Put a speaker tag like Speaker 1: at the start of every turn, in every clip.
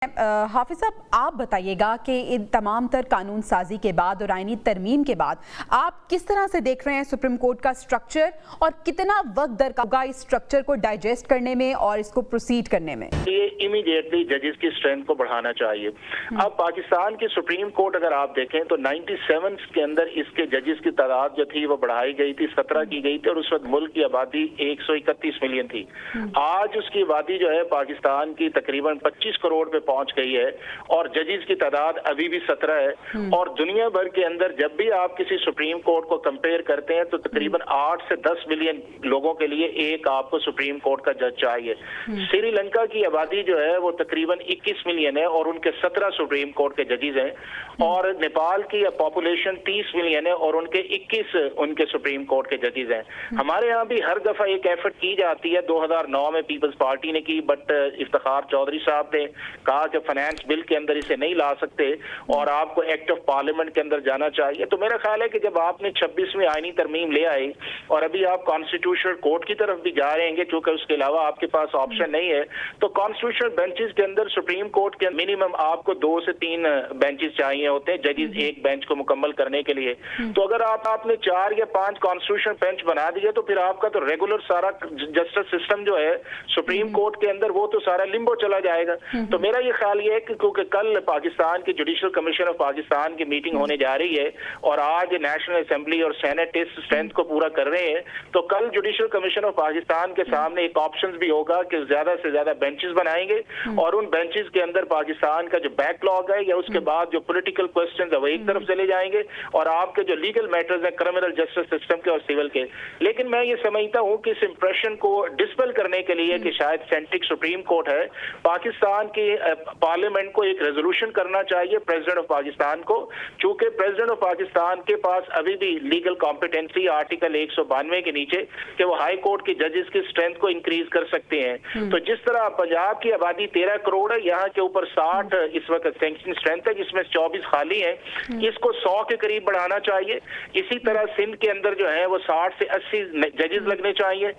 Speaker 1: हाफिज साहब, आप बताइएगा कि इन तमाम तर कानून साजी के बाद और आईनी तरमीम के बाद आप किस तरह से देख रहे हैं सुप्रीम कोर्ट का स्ट्रक्चर और कितना वक्त दरकार होगा इस स्ट्रक्चर को डाइजेस्ट करने में और इसको प्रोसीड करने में?
Speaker 2: ये इमीडिएटली जजेस की स्ट्रेंथ को बढ़ाना चाहिए। अब पाकिस्तान की सुप्रीम कोर्ट अगर आप देखें तो 97 के अंदर इसके जजेस की तादाद जो थी वो बढ़ाई गई थी, 17 की गई थी और उस वक्त मुल्क की आबादी 131 मिलियन थी। आज उसकी आबादी जो है पाकिस्तान की तकरीबन 25 करोड़ पे पहुंच गई है और जजेस की तादाद अभी भी 17 है। और दुनिया भर के अंदर जब भी आप किसी सुप्रीम कोर्ट को कंपेयर करते हैं तो तकरीबन 8 से 10 मिलियन लोगों के लिए एक आपको सुप्रीम कोर्ट का जज चाहिए। श्रीलंका की आबादी जो है वो तकरीबन 21 मिलियन है और उनके 17 सुप्रीम कोर्ट के जजेस हैं। और नेपाल की पॉपुलेशन 30 मिलियन है और उनके 21 उनके सुप्रीम कोर्ट के जजेस हैं। हमारे यहाँ भी हर दफा एक एफर्ट की जाती है, 2009 में पीपल्स पार्टी ने की, बट इफ्तिखार चौधरी साहब ने कहा कि फाइनेंस बिल के अंदर इसे नहीं ला सकते और आपको एक्ट ऑफ पार्लियामेंट के अंदर जाना चाहिए। तो मेरा ख्याल है कि जब आपने 26वीं आईनी तरमीम ले आई और अभी आप कॉन्स्टिट्यूशनल कोर्ट की तरफ भी जा रहे हैं क्योंकि उसके अलावा आपके पास ऑप्शन नहीं है, तो कॉन्स्टिट्यूशनल बेंचेस के अंदर सुप्रीम कोर्ट के मिनिमम आपको 2 से 3 बेंचेस चाहिए होते हैं जजेस एक बेंच को मुकम्मल करने के लिए। तो अगर आपने 4 या 5 कॉन्स्टिट्यूशनल बेंच बना दिए तो फिर आपका तो रेगुलर सारा जस्टिस सिस्टम जो है सुप्रीम कोर्ट के अंदर वो तो सारा लिम्बो चला जाएगा। तो मेरा ये ख्याल ये है कि क्योंकि कल पाकिस्तान की जुडिशल कमीशन ऑफ पाकिस्तान की मीटिंग होने जा रही है और आज नेशनल असेंबली और सेनेट इस स्ट्रेंथ को पूरा कर रहे हैं, तो कल जुडिशल कमीशन ऑफ पाकिस्तान के सामने एक ऑप्शन भी होगा कि ज्यादा से ज्यादा बेंचेस बनाएंगे और उन बेंचेस के अंदर पाकिस्तान का जो बैकलॉग है या उसके बाद जो पॉलिटिकल क्वेश्चन है वो एक तरफ चले जाएंगे और आपके जो लीगल मैटर्स हैं क्रिमिनल जस्टिस सिस्टम के और सिविल के। लेकिन मैं ये समझता हूँ कि इस इंप्रेशन को डिस्पेल करने के लिए कि शायद सेंट्रिक सुप्रीम कोर्ट है, पाकिस्तान की पार्लियामेंट को एक रेजोल्यूशन करना चाहिए प्रेसिडेंट ऑफ पाकिस्तान को, चूंकि प्रेसिडेंट ऑफ पाकिस्तान के पास अभी भी लीगल कॉम्पिटेंसी आर्टिकल 192 के नीचे कि वो हाई कोर्ट की जजेस की स्ट्रेंथ को इंक्रीज कर सकते हैं। तो जिस तरह पंजाब की आबादी 13 करोड़ है, यहाँ के ऊपर 60 इस वक्त सैंक्शन स्ट्रेंथ है जिसमें 24 खाली है, इसको 100 के करीब बढ़ाना चाहिए। इसी तरह सिंध के अंदर जो है वो 60 से 80 जजेस लगने चाहिए।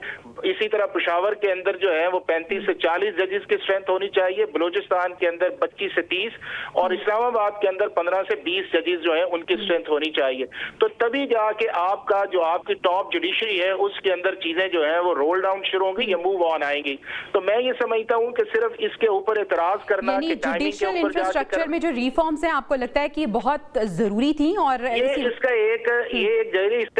Speaker 2: इसी तरह पेशावर के अंदर जो है वो 35 से 40 जजेस की स्ट्रेंथ होनी चाहिए। बलूचिस्तान के अंदर 25 से 30 और इस्लामाबाद के अंदर 15 से 20 जजेस जो है उनकी स्ट्रेंथ होनी चाहिए। तो तभी जाके आपका जो आपकी टॉप जुडिशरी है उसके अंदर चीजें जो है वो रोल डाउन शुरू होंगी या मूव ऑन आएंगी। तो मैं ये समझता हूँ कि सिर्फ इसके ऊपर एतराज करना कि टाइमिंग के ऊपर
Speaker 1: इंफ्रास्ट्रक्चर में जो रिफॉर्म्स हैं आपको लगता है कि बहुत जरूरी थी और
Speaker 2: इसका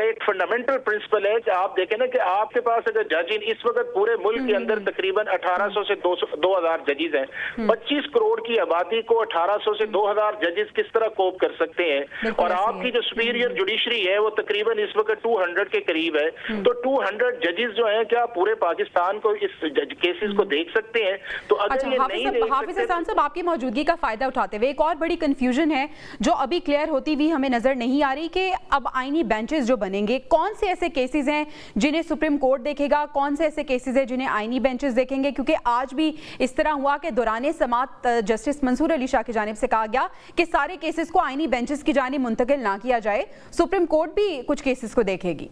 Speaker 2: एक फंडामेंटल प्रिंसिपल है कि आप देखें ना कि आपके पास अगर जज इस वक्त पूरे मुल्क के अंदर तकरीबन 1800 से 2000 जजेस हैं, 25 करोड़ की आबादी को 1800 से 2000 जजेस किस तरह कोप कर सकते हैं? और आपकी जो सुपीरियर जुडिशरी है वो तकरीबन इस वक्त 200 के करीब है। तो 200 जजेस जो हैं क्या पूरे पाकिस्तान को इस केसेस को देख सकते हैं? तो अगर ये नहीं देख सकते,
Speaker 1: हाफिज हसन साहब आपकी मौजूदगी का फायदा उठाते हुए एक और बड़ी कंफ्यूजन है जो अभी क्लियर होती हुई हमें नजर नहीं आ रही कि अब आईनी बेंचेस जो बनेंगे कौन से ऐसे केसेस हैं जिन्हें सुप्रीम कोर्ट देखेगा, कौन से ऐसे केसेस हैं जिन्हें आईनी बेंचेस देखेंगे? क्योंकि आज भी इस तरह हुआ कि दौरान समाअत जस्टिस मंसूर अली शाह की जानिब से कहा गया कि सारे केसेस को आईनी बेंचेस की जानिब मुंतकिल ना किया जाए, सुप्रीम कोर्ट भी कुछ केसेस को देखेगी।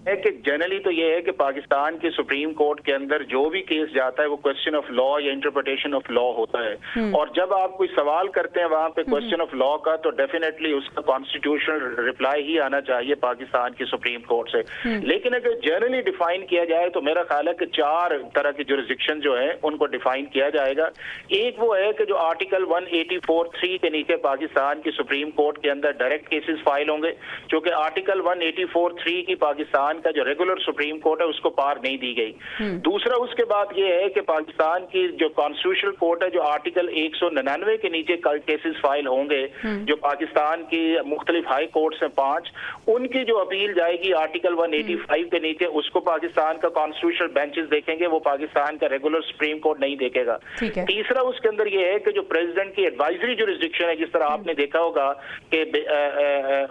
Speaker 2: है कि जनरली तो ये है कि पाकिस्तान की सुप्रीम कोर्ट के अंदर जो भी केस जाता है वो क्वेश्चन ऑफ लॉ या इंटरप्रिटेशन ऑफ लॉ होता है और जब आप कोई सवाल करते हैं वहां पे क्वेश्चन ऑफ लॉ का तो डेफिनेटली उसका कॉन्स्टिट्यूशनल रिप्लाई ही आना चाहिए पाकिस्तान की सुप्रीम कोर्ट से। लेकिन अगर जनरली डिफाइन किया जाए तो मेरा ख्याल है कि 4 तरह की जुरिस्डिक्शन जो है उनको डिफाइन किया जाएगा। एक वो है कि जो आर्टिकल 184(3) के नीचे पाकिस्तान की सुप्रीम कोर्ट के अंदर डायरेक्ट केसेस फाइल होंगे, क्योंकि आर्टिकल 184(3) की पाकिस्तान का जो रेगुलर सुप्रीम कोर्ट है उसको पार नहीं दी गई। दूसरा उसके बाद ये है कि पाकिस्तान की जो कॉन्स्टिट्यूशनल कोर्ट है जो आर्टिकल 199 के नीचे केसेस फाइल होंगे, जो पाकिस्तान की मुख्तलिफ हाई कोर्ट से 5 उनकी जो अपील जाएगी आर्टिकल 185 के नीचे उसको पाकिस्तान का कॉन्स्टिट्यूशनल बेंचेस देखेंगे, वो पाकिस्तान का रेगुलर सुप्रीम कोर्ट नहीं देखेगा। तीसरा उसके अंदर ये है कि जो प्रेसिडेंट की एडवाइजरी जुरिस्डिक्शन है, जिस तरह आपने देखा होगा कि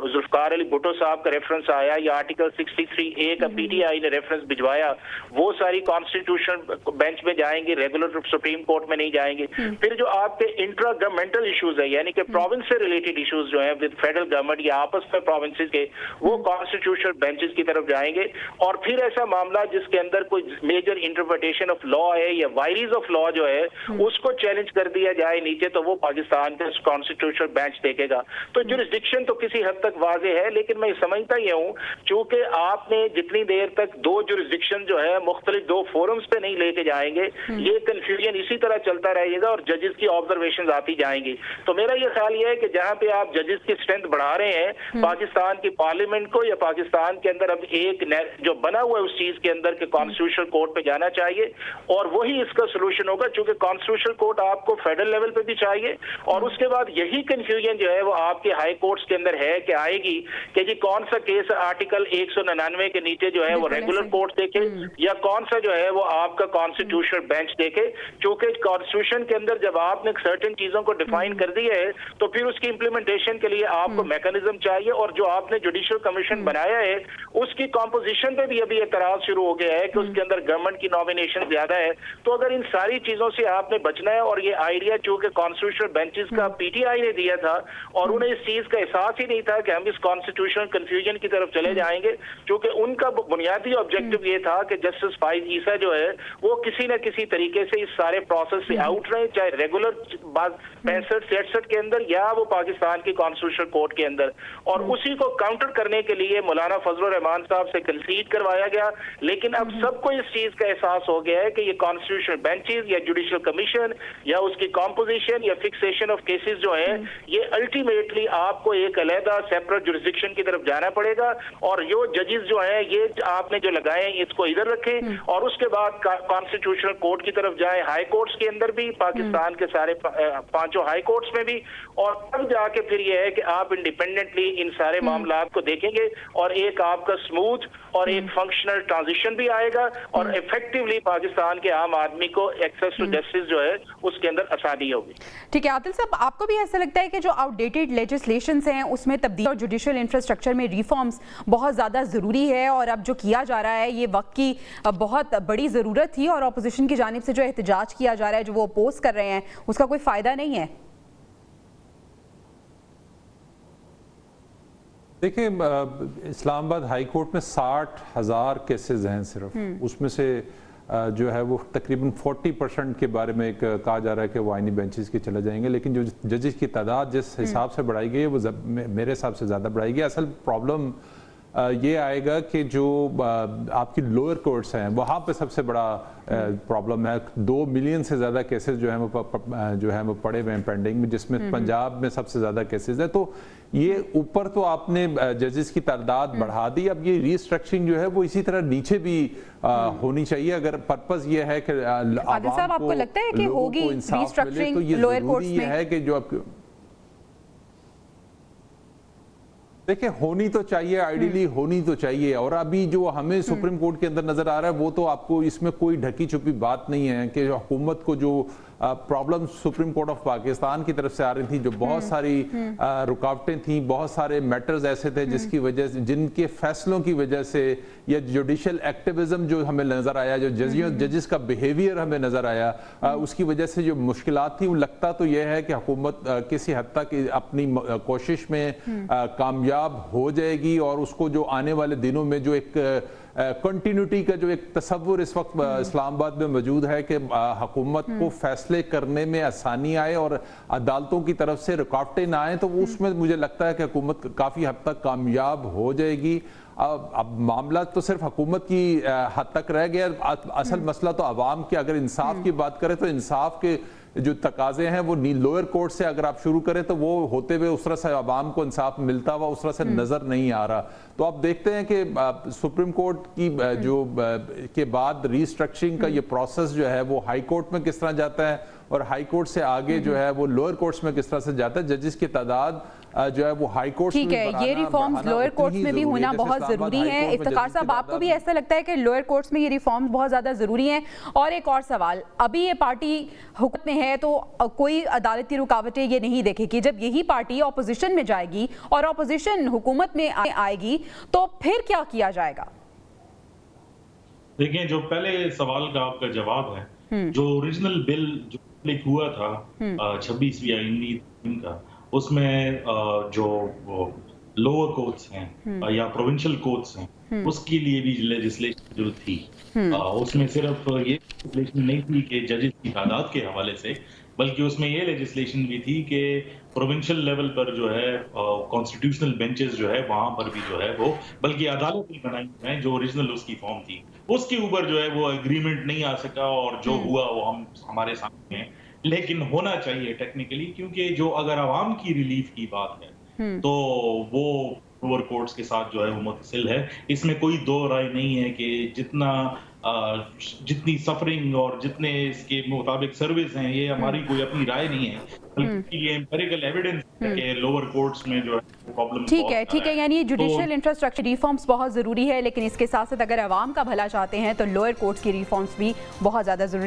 Speaker 2: जुल्फकार अली भुट्टो साहब का रेफरेंस आया या आर्टिकल 63 ایک PTI نے ریفرنس بھجوایا وہ ساری کانسٹیٹیوشن بینچ میں جائیں گے, ریگولر سپریم کورٹ میں نہیں جائیں گے. پھر جو آپ کے انٹرا گورنمنٹل ایشوز ہیں یعنی کہ پروونس سے ریلیٹڈ ایشوز جو ہیں ود فیڈرل گورنمنٹ یا آپس میں پروونسز کے, وہ کانسٹیٹیوشنل بینچز کی طرف جائیں گے. اور پھر ایسا معاملہ جس کے اندر کوئی میجر انٹرپریٹیشن آف لا ہے یا وائریز آف لا جو ہے اس کو چیلنج کر دیا جائے نیچے, تو وہ پاکستان کا کانسٹیٹیوشنل بینچ دیکھے گا. تو جورسڈکشن تو کسی حد تک واضح ہے, لیکن میں سمجھتا یہ ہوں چونکہ آپ نے جتنی دیر تک دو جورسڈکشن جو ہے مختلف دو فورمز پہ نہیں لے کے جائیں گے, یہ کنفیوژن اسی طرح چلتا رہے گا اور ججز کی آبزرویشنز آتی جائیں گی. تو میرا یہ خیال یہ ہے کہ جہاں پہ آپ ججز کی اسٹرینتھ بڑھا رہے ہیں پاکستان کی پارلیمنٹ کو یا پاکستان کے اندر اب ایک جو بنا ہوا ہے اس چیز کے اندر کہ کانسٹیٹیوشنل کورٹ پہ جانا چاہیے, اور وہی اس کا سولوشن ہوگا چونکہ کانسٹیٹیوشنل کورٹ آپ کو فیڈرل لیول پہ بھی چاہیے. اور اس کے بعد یہی کنفیوژن جو ہے وہ آپ کے ہائی کورٹس کے اندر ہے کہ آئے گی کہ جی کون سا کیس آرٹیکل 199 کے نیچے جو ہے وہ ریگولر کورٹ دیکھے یا کون سا جو ہے وہ آپ کا کانسٹیٹیوشنل بینچ دیکھے. چونکہ کانسٹیٹیوشن کے اندر جب آپ نے سرٹن چیزوں کو ڈیفائن کر دیا ہے تو پھر اس کی امپلیمنٹیشن کے لیے آپ کو میکانزم چاہیے. اور جو آپ نے جوڈیشل کمیشن بنایا ہے اس کی کمپوزیشن پہ بھی ابھی اعتراض شروع ہو گیا ہے کہ اس کے اندر گورنمنٹ کی نامینیشن زیادہ ہے. تو اگر ان ساری چیزوں سے آپ نے بچنا ہے, اور یہ آئیڈیا چونکہ کانسٹیٹیوشنل بینچز کا PTI نے دیا تھا اور انہیں اس چیز کا احساس ہی نہیں تھا کہ ہم اس کانسٹیٹیوشنل کنفیوژن کی طرف چلے جائیں گے, چونکہ ان کا بنیادی آبجیکٹو یہ تھا کہ جسٹس فائز عیسیٰ جو ہے وہ کسی نہ کسی طریقے سے اس سارے پروسیس سے آؤٹ رہے, چاہے ریگولر 65-66 کے اندر یا وہ پاکستان کی کانسٹیٹیوشنل کورٹ کے اندر. اور اسی کو کاؤنٹر کرنے کے لیے مولانا فضل الرحمان صاحب سے کنسیڈ کروایا گیا. لیکن اب سب کو اس چیز کا احساس ہو گیا ہے کہ یہ کانسٹیٹیوشنل بینچز یا جوڈیشل کمیشن یا اس کی کمپوزیشن یا فکسیشن آف کیسز جو ہیں یہ الٹیمیٹلی آپ کو ایک علیحدہ سیپریٹ جورسڈکشن کی طرف جانا پڑے گا. اور یہ ججز جو ہیں یہ آپ نے جو لگائے ہیں اس کو ادھر رکھیں اور اس کے بعد کانسٹیٹیوشنل کورٹ کی طرف جائیں, ہائی کورٹس کے اندر بھی, پاکستان کے سارے 5 ہائی کورٹس میں بھی, اور تب جا کے پھر یہ ہے کہ آپ انڈیپینڈنٹلی ان سارے معاملات کو دیکھیں گے اور ایک آپ کا اسموتھ اور ایک فنکشنل ٹرانزیشن بھی آئے گا اور ایفیکٹولی پاکستان کے عام آدمی کو ایکسیس ٹو جسٹس جو ہے اس کے اندر آسانی ہوگی.
Speaker 1: ٹھیک ہے عادل صاحب, آپ کو بھی ایسا لگتا ہے کہ جو آؤٹ ڈیٹڈ لیجسلیشنز ہیں اس میں تبدیلی اور جوڈیشل انفراسٹرکچر میں ریفارمز بہت زیادہ ضروری ہے, اور اب جو کیا جا رہا ہے یہ وقت کی بہت بڑی ضرورت تھی, اور اپوزیشن کی جانب سے جو احتجاج کیا جا رہا ہے جو وہ اپوز کر رہے ہیں اس کا کوئی فائدہ نہیں ہے؟
Speaker 3: دیکھیں اسلام آباد ہائی کورٹ میں 60,000 کیسز ہیں صرف, اس میں سے جو ہے وہ تقریباً 40% کے بارے میں کہا جا رہا ہے کہ وہ آئینی بینچز کے چلے جائیں گے, لیکن جو ججز کی تعداد جس حساب سے بڑھائی گئی ہے وہ میرے حساب سے زیادہ بڑھائی گئی. اصل پرابلم یہ آئے گا کہ جو آپ کی لوئر کورٹس ہیں وہاں پہ سب سے بڑا پرابلم ہے. 2 ملین سے زیادہ کیسز جو ہیں وہ پڑے ہوئے ہیں پینڈنگ میں, جس میں پنجاب میں سب سے زیادہ کیسز ہیں. تو یہ اوپر تو آپ نے ججز کی تعداد بڑھا دی, اب یہ ری اسٹرکچرنگ جو ہے وہ اسی طرح نیچے بھی ہونی چاہیے. اگر پرپز یہ ہے کہ عوام کو لوگوں کو انصاف ملے تو یہ ضروری یہ ہے کہ جو دیکھیں ہونی تو چاہیے, آئیڈیلی ہونی تو چاہیے. اور ابھی جو ہمیں سپریم کورٹ کے اندر نظر آ رہا ہے وہ تو آپ کو اس میں کوئی ڈھکی چھپی بات نہیں ہے کہ حکومت کو جو problem supreme court of Pakistan کی طرف سے آ رہی تھی, جو بہت ساری رکاوٹیں تھیں, بہت سارے میٹرز ایسے تھے جس کی وجہ سے, جن کے فیصلوں کی وجہ سے یا جوڈیشل ایکٹیویزم جو ہمیں نظر آیا, جو ججز کا بیہیویئر ہمیں نظر آیا, اس کی وجہ سے جو مشکلات تھیں, وہ لگتا تو یہ ہے کہ حکومت کسی حد تک اپنی کوشش میں کامیاب ہو جائے گی, اور اس کو جو آنے والے دنوں میں جو ایک کنٹینیوٹی کا جو ایک تصور اس وقت اسلام آباد میں موجود ہے کہ حکومت کو فیصلے کرنے میں آسانی آئے اور عدالتوں کی طرف سے رکاوٹیں نہ آئیں, تو اس میں مجھے لگتا ہے کہ حکومت کافی حد تک کامیاب ہو جائے گی. اب معاملہ تو صرف حکومت کی حد تک رہ گیا, اصل مسئلہ تو عوام کے, اگر انصاف کی بات کریں تو انصاف کے جو تقاضے ہیں وہ لوئر کورٹ سے اگر آپ شروع کریں تو وہ ہوتے ہوئے اس طرح سے عوام کو انصاف ملتا ہوا اس طرح سے نظر نہیں آ رہا. تو آپ دیکھتے ہیں کہ سپریم کورٹ کی جو کے بعد ری اسٹرکچرنگ کا یہ پروسیس جو ہے وہ ہائی کورٹ میں کس طرح جاتا ہے اور ہائی کورٹ سے آگے جو ہے وہ لوئر کورٹس میں کس طرح سے جاتا ہے. ججز کی تعداد جو ہے وہ ہائی کورٹس
Speaker 1: ٹھیک ہے, یہ ریفارمز لوئر کورٹس میں بھی ہونا بہت ضروری ہے. افتخار صاحب, آپ کو بھی ایسا لگتا ہے کہ لوئر کورٹس میں یہ ریفارمز بہت زیادہ ضروری ہیں؟ اور ایک اور سوال, ابھی یہ پارٹی حکومت میں ہے تو کوئی عدالتی رکاوٹیں یہ نہیں دیکھے گی, جب یہی پارٹی اپوزیشن میں جائے گی اور اپوزیشن حکومت میں آئے گی تو پھر کیا کیا جائے گا؟
Speaker 4: देखें, जो पहले सवाल का आपका जवाब है, जो ओरिजिनल बिल जो क्लिक हुआ था 26वीं आईनी का, उसमें जो लोअर कोर्ट्स हैं या प्रोविंशियल कोर्ट्स हैं, उसके लिए भी लेजिस्लेशन जो थी, उसमें सिर्फ ये लेजिस्लेशन नहीं थी कि जजेस की तादाद के हवाले से, बल्कि उसमें ये लेजिस्लेशन भी थी कि प्रोविंशियल लेवल पर जो है कॉन्स्टिट्यूशनल बेंचेस जो है वहां पर भी जो है वो, बल्कि अदालतें बनाई हैं जो ओरिजिनल उसकी फॉर्म थी, उसके ऊपर जो है वो एग्रीमेंट नहीं आ सका और जो हुआ वो हमारे सामने है। लेकिन होना चाहिए टेक्निकली, क्योंकि जो अगर आवाम की रिलीफ की बात है तो वो लोअर कोर्ट्स के साथ जो है वो मुतसिल है। इसमें कोई दो राय नहीं है कि जितनी सफरिंग और जितने इसके मुताबिक सर्विस हैं, ये हमारी कोई अपनी राय नहीं है, बल्कि ये एम्पिरिकल एविडेंस है कि लोअर कोर्ट्स में जो है प्रॉब्लम
Speaker 1: ठीक है, यानी जुडिशियल इंफ्रास्ट्रक्चर रिफॉर्म्स बहुत ज़रूरी है, लेकिन इसके साथ साथ अगर आवाम का भला चाहते हैं तो लोअर कोर्ट्स की रिफॉर्म्स भी बहुत ज़्यादा ज़रूरी है।